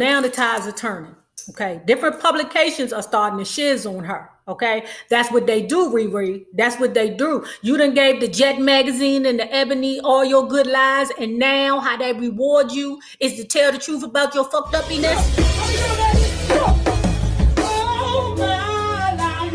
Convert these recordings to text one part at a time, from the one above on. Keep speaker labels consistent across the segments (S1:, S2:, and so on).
S1: Now the tides are turning. Okay, different publications are starting to shiz on her. Okay, that's what they do, ReRe. That's what they do. You done gave the Jet magazine and the Ebony all your good lies, and now how they reward you is to tell the truth about your fucked upiness. Oh, my life.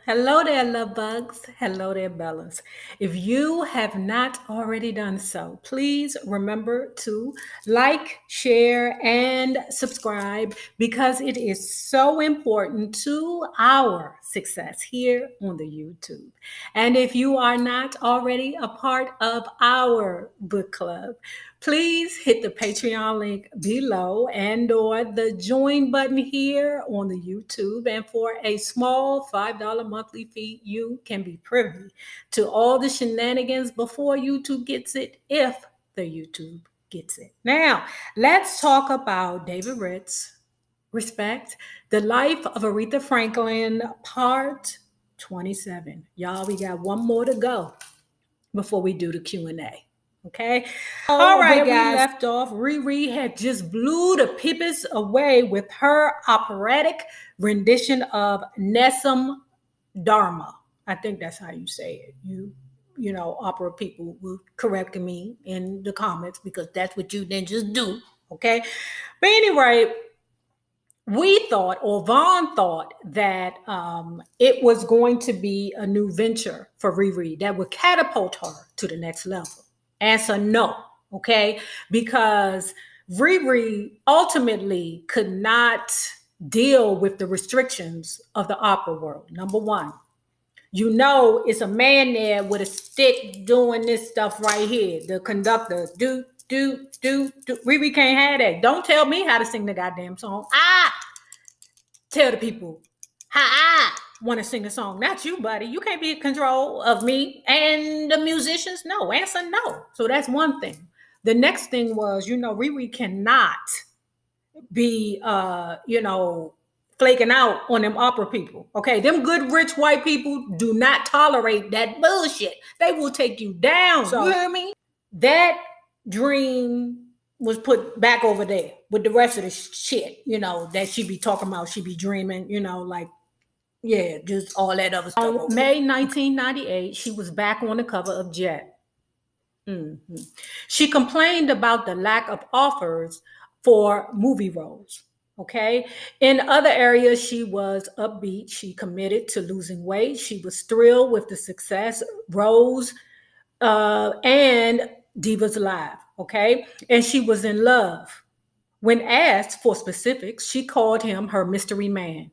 S1: Hello there, love bugs. Hello there, Bellas. If you have not already done so, please remember to like, share, and subscribe because it is so important to our success here on the YouTube. And if you are not already a part of our book club, please hit the Patreon link below and or the join button here on the YouTube. And for a small $5 monthly fee, you can be privy to all the shenanigans before YouTube gets it, if the YouTube gets it. Now, let's talk about David Ritz, Respect, The Life of Aretha Franklin, Part 27. Y'all, we got one more to go before we do the Q&A. Okay. All right, guys. We left off. ReRe had just blew the peepers away with her operatic rendition of Nessun Dharma. I think that's how you say it. You know, opera people will correct me in the comments because that's what you then just do. Okay. But anyway, we thought, or Vaughn thought, that it was going to be a new venture for ReRe that would catapult her to the next level. Answer no, okay? Because ReRe ultimately could not deal with the restrictions of the opera world. Number one, you know it's a man there with a stick doing this stuff right here. The conductor, do. ReRe can't have that. Don't tell me how to sing the goddamn song. Tell the people how I want to sing a song. Not you, buddy. You can't be in control of me and the musicians. No, answer no. So that's one thing. The next thing was, you know, ReRe cannot be, flaking out on them opera people. Okay, them good rich white people do not tolerate that bullshit. They will take you down. So, you hear me? That dream was put back over there with the rest of the shit, you know, that she be talking about. She be dreaming, you know, like, yeah, just all that other stuff. On May 1998, she was back on the cover of Jet. She complained about the lack of offers for movie roles. Okay. In other areas, she was upbeat. She committed to losing weight. She was thrilled with the success, Rose, and Divas Live. Okay. And she was in love. When asked for specifics, she called him her mystery man.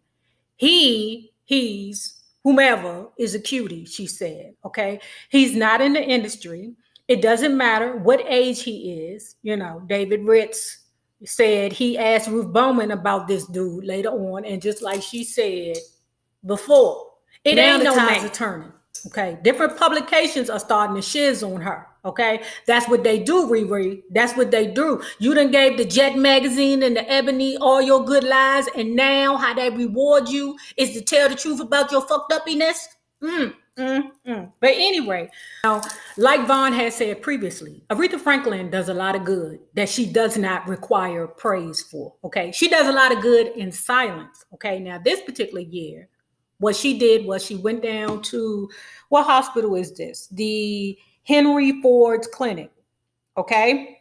S1: He's whomever is a cutie, she said. Okay. He's not in the industry. It doesn't matter what age he is. You know, David Ritz said he asked Ruth Bowman about this dude later on. And just like she said before, it ain't no tides are turning. Okay. Different publications are starting to shiz on her. Okay. That's what they do, ReRe. That's what they do. You done gave the Jet magazine and the Ebony all your good lies. And now how they reward you is to tell the truth about your fucked upiness. But anyway, now, like Vaughn had said previously, Aretha Franklin does a lot of good that she does not require praise for. Okay. She does a lot of good in silence. Okay. Now, this particular year, what she did was she went down to, what hospital is this? The Henry Ford's Clinic. Okay.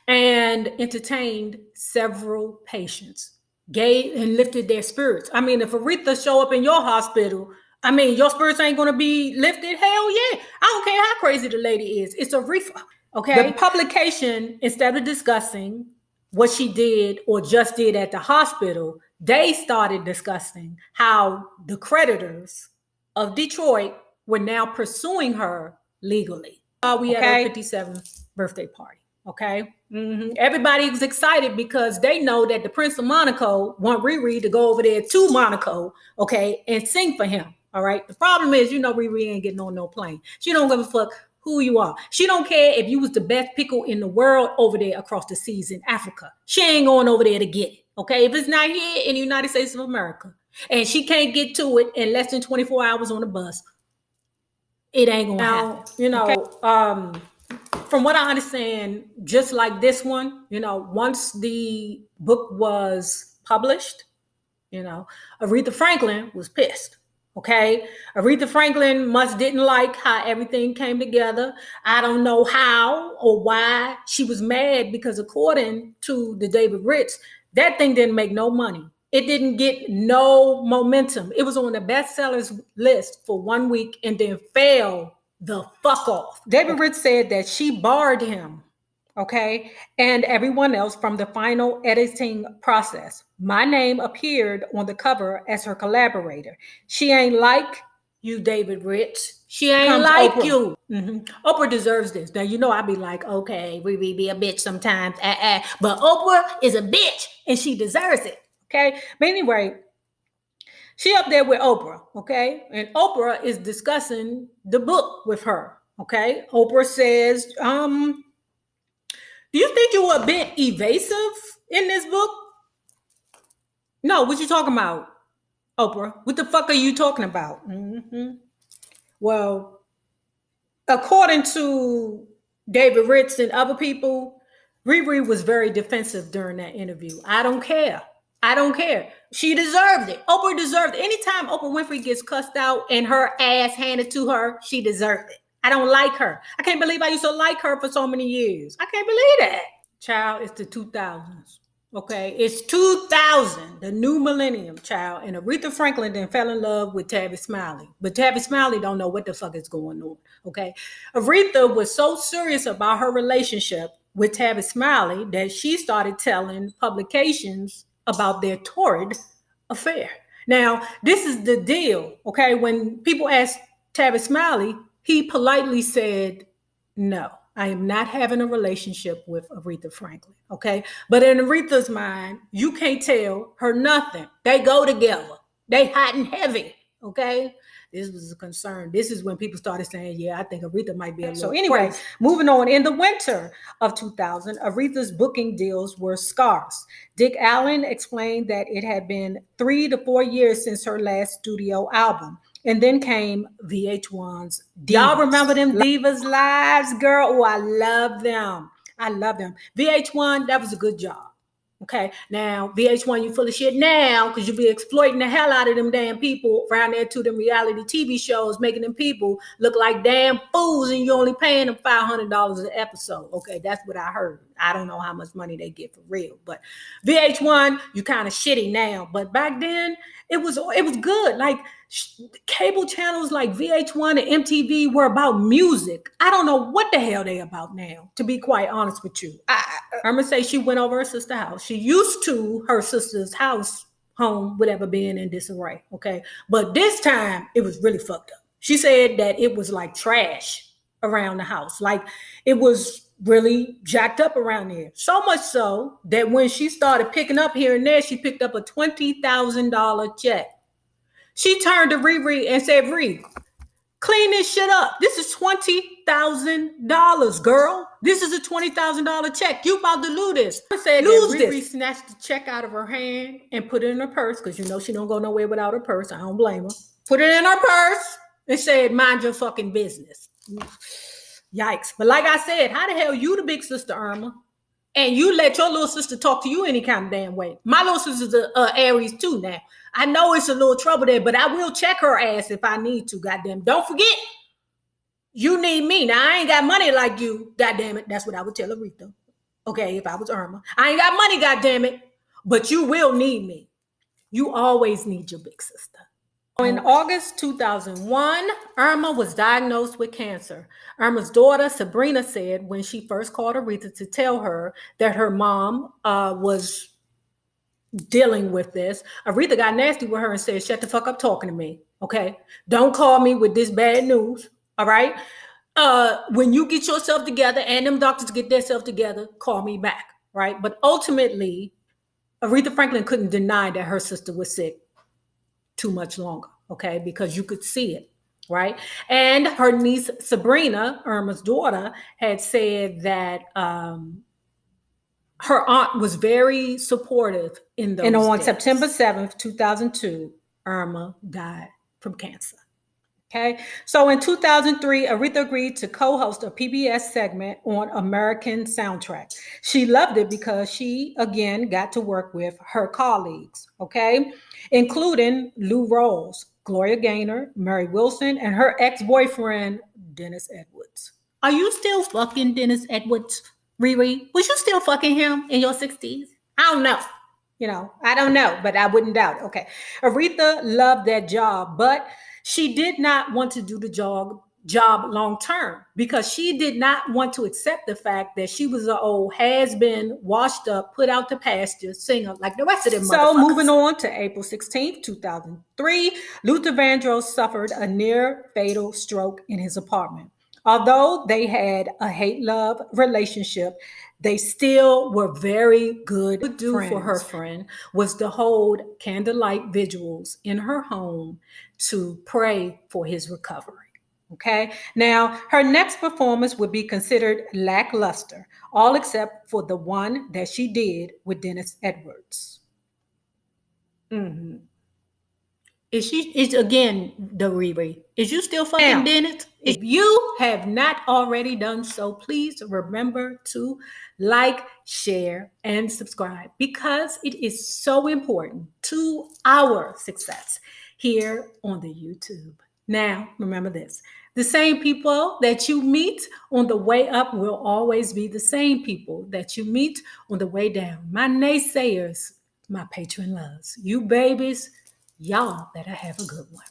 S1: And entertained several patients, gave and lifted their spirits. I mean, if Aretha show up in your hospital, I mean, your spirits ain't going to be lifted. Hell yeah. I don't care how crazy the lady is. It's Aretha. Okay. The publication, instead of discussing what she did or just did at the hospital, they started discussing how the creditors of Detroit were now pursuing her legally. We had her 57th birthday party. Okay. Everybody was excited because they know that the Prince of Monaco want ReRe to go over there to Monaco, okay, and sing for him. All right. The problem is, ReRe ain't getting on no plane. She don't give a fuck who you are. She don't care if you was the best pickle in the world over there across the seas in Africa. She ain't going over there to get it. Okay. If it's not here in the United States of America and she can't get to it in less than 24 hours on the bus, it ain't gonna happen. Okay? From what I understand, just like this one, once the book was published, Aretha Franklin was pissed. Okay. Aretha Franklin didn't like how everything came together. I don't know how or why she was mad, because according to the David Ritz, that thing didn't make no money. It didn't get no momentum. It was on the bestsellers list for 1 week and then fell the fuck off. David Ritz said that she barred him, okay, and everyone else from the final editing process. My name appeared on the cover as her collaborator. She ain't like you, David Ritz. She ain't like Oprah. You. Oprah deserves this. Now, I'd be like, okay, we be a bitch sometimes, but Oprah is a bitch and she deserves it, okay? But anyway, she up there with Oprah, okay? And Oprah is discussing the book with her, okay? Oprah says, do you think you were a bit evasive in this book? No, what you talking about, Oprah? What the fuck are you talking about? Well, according to David Ritz and other people, ReRe was very defensive during that interview. I don't care. She deserved it. Oprah deserved it. Anytime Oprah Winfrey gets cussed out and her ass handed to her, she deserved it. I don't like her. I can't believe I used to like her for so many years. I can't believe that. Child, it's the 2000s. Okay, it's 2000, the new millennium, child. And Aretha Franklin then fell in love with Tavis Smiley. But Tavis Smiley don't know what the fuck is going on. Okay, Aretha was so serious about her relationship with Tavis Smiley that she started telling publications about their torrid affair. Now, this is the deal, okay? When people asked Tavis Smiley, he politely said, no, I am not having a relationship with Aretha Franklin, okay? But in Aretha's mind, you can't tell her nothing. They go together. They hot and heavy, okay? This was a concern. This is when people started saying, yeah, I think Aretha might be a little So anyway, crazy. Moving on. In the winter of 2000, Aretha's booking deals were scarce. Dick Allen explained that it had been 3 to 4 years since her last studio album. And then came VH1's Divas. Y'all remember them Divas Lives, girl? Oh, I love them. VH1, that was a good job. Okay, now VH1, you full of shit now because you be exploiting the hell out of them damn people around there to them reality TV shows, making them people look like damn fools, and you only paying them $500 an episode. Okay, that's what I heard. I don't know how much money they get for real, but VH1, you kind of shitty now, but back then it was good. Like cable channels like VH1 and MTV were about music. I don't know what the hell they about now, to be quite honest with you. I'm gonna say she went over her sister's house. She used to her sister's home, whatever, being in disarray. Okay, but this time it was really fucked up. She said that it was like trash around the house, like it was really jacked up around there. So much so that when she started picking up here and there, she picked up a $20,000 check. She turned to ReRe and said, "Re, clean this shit up. This is $20,000, girl. This is a $20,000 check. You about to lose this." I said, "Lose this." ReRe snatched the check out of her hand and put it in her purse, because she don't go nowhere without her purse. I don't blame her. Put it in her purse and said, "Mind your fucking business." Yikes. But like I said, how the hell you the big sister, Irma? And you let your little sister talk to you any kind of damn way. My little sister's a Aries too now. I know it's a little trouble there, but I will check her ass if I need to, goddamn. Don't forget, you need me. Now, I ain't got money like you, goddamn it. That's what I would tell Aretha. Okay, if I was Irma. I ain't got money, goddamn it. But you will need me. You always need your big sister. In August 2001, Irma was diagnosed with cancer. Irma's daughter, Sabrina, said when she first called Aretha to tell her that her mom was dealing with this, Aretha got nasty with her and said, "Shut the fuck up talking to me, okay? Don't call me with this bad news, all right? when you get yourself together and them doctors get themselves together, call me back, right? But ultimately, Aretha Franklin couldn't deny that her sister was sick too much longer, okay? Because you could see it, right? And her niece, Sabrina, Irma's daughter, had said that her aunt was very supportive in those days. And on September 7th, 2002, Irma died from cancer. Okay, so in 2003, Aretha agreed to co-host a PBS segment on American Soundtrack. She loved it because she, again, got to work with her colleagues, okay, including Lou Rawls, Gloria Gaynor, Mary Wilson, and her ex-boyfriend, Dennis Edwards. Are you still fucking Dennis Edwards, ReRe? Was you still fucking him in your 60s? I don't know. I don't know, but I wouldn't doubt it. Okay. Aretha loved that job, but she did not want to do the job long term because she did not want to accept the fact that she was an old has-been, washed up, put out to pasture singer like the rest of them. So moving on to April 16th, 2003, Luther Vandross suffered a near fatal stroke in his apartment. Although they had a hate-love relationship, they still were very good friends. What do for her friend was to hold candlelight vigils in her home to pray for his recovery. Okay. Now, her next performance would be considered lackluster, all except for the one that she did with Dennis Edwards. Is again the ReRe. Is you still fucking Dennis? If you have not already done so, please remember to like, share, and subscribe because it is so important to our success here on the YouTube. Now, remember this. The same people that you meet on the way up will always be the same people that you meet on the way down. My naysayers, my patron loves. You babies, y'all better have a good one.